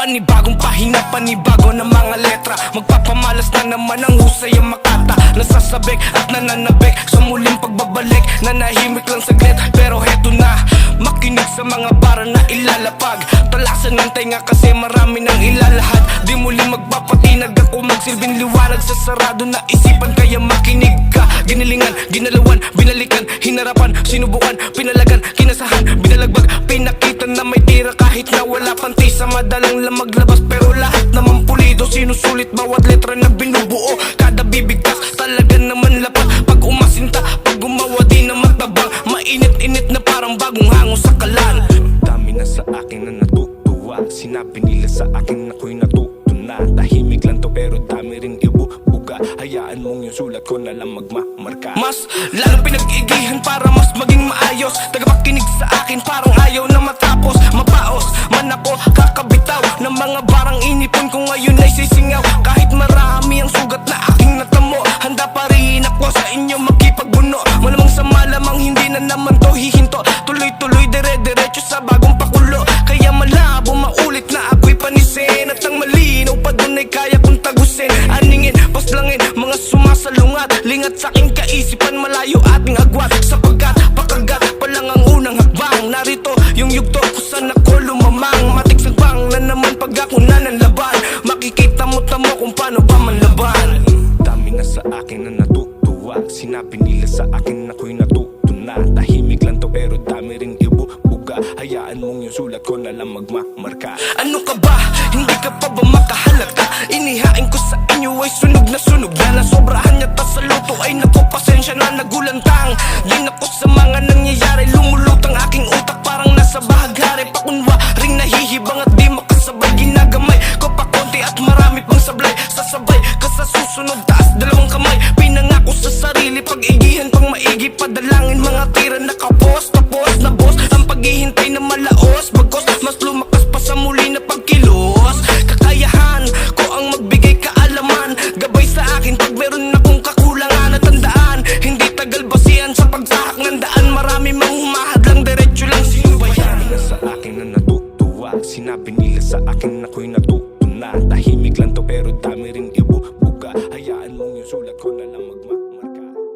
Panibagong pahina, panibago na mga letra. Magpapamalas na naman ang husay ang makata. Nasasabik at nananabik sa muling pagbabalik. Nanahimik lang saglit pero heto na. Makinig sa mga bara na ilalapag. Talasan ng tenga kasi marami nang ilalahad. Di muli magpapatinag ako, magsilbing liwanag sa sarado na isipan. Kaya makinig ka. Ginilingan, ginalawan, binalikan, hinarapan, sinubukan, pinalagan, kinasahan, binalagbag, pinakita na may tira kahit na wala panti. Sa madalang lang maglabas pero lahat naman pulido. Sinusulit bawat letra na binubuo. Kada bibigkas talaga naman lapat. Pag umasinta, pag gumawa di na matabang. Mainit-init na parang bagong hango sa kalan. Dami na sa akin na natutuwa. Sinabi nila sa akin ako'y natuto na. Tahimik lang to pero dami rin ibubuga. Hayaan mong yung sulat ko na lang magmamarka. Mas lalong pinag-igihan para mas maging maayos. Tagapakinig sa akin parang ayaw na matapos. Mapaos man ako kakabitaw ng mga barang inipon ko ngayon ay sisingaw. Kahit marami ang sugat na aking natamo, handa pa rin ako sa inyo makipagbuno. Malamang sa malamang hindi na naman to hihinto. Tuloy-tuloy dire-diretso sa bagong pakulo. Kaya malabo maulit na ako'y panisin. At ang malinaw pa dun ay kaya kong tagusin. Aningin, paslangin, mga sumasalungat. Lingat sa aking kaisipan, malayo ating agwat. Sapagkat pakagat pa lang ang unang hakbang. Narito yung yugto kung saan ako lumamang. Matiksagbang na naman pag ako nananlaban. Makikita mo tamo kung paano ba manlaban. Dami na sa akin na natutuwa. Sinabi nila sa akin ako'y natuto na. Tahimik lang to pero dami rin ibubuga. Hayaan mong yung sulat ko na lang magmamarka. Ano ka ba? Hindi ka pa ba makahalata? Inihain ko sa inyo ay sunog na sunog na. Nasobrahan yata sa luto ay naku pasensya na nagulantang. Din ako sa mga nangyayari, lumulutang aking utak parang nasa bahaghari. Pakunwaring nahihibang at di makasabay. Ginagamay ko pa konti at marami pang sablay. Sasabay ka sa susunod, taas dalawang kamay. Pinangako sa sarili, pag-igihan pang maigi. Padalangin mga tira nakapos, tapos na boss ang paghihintay na malaos.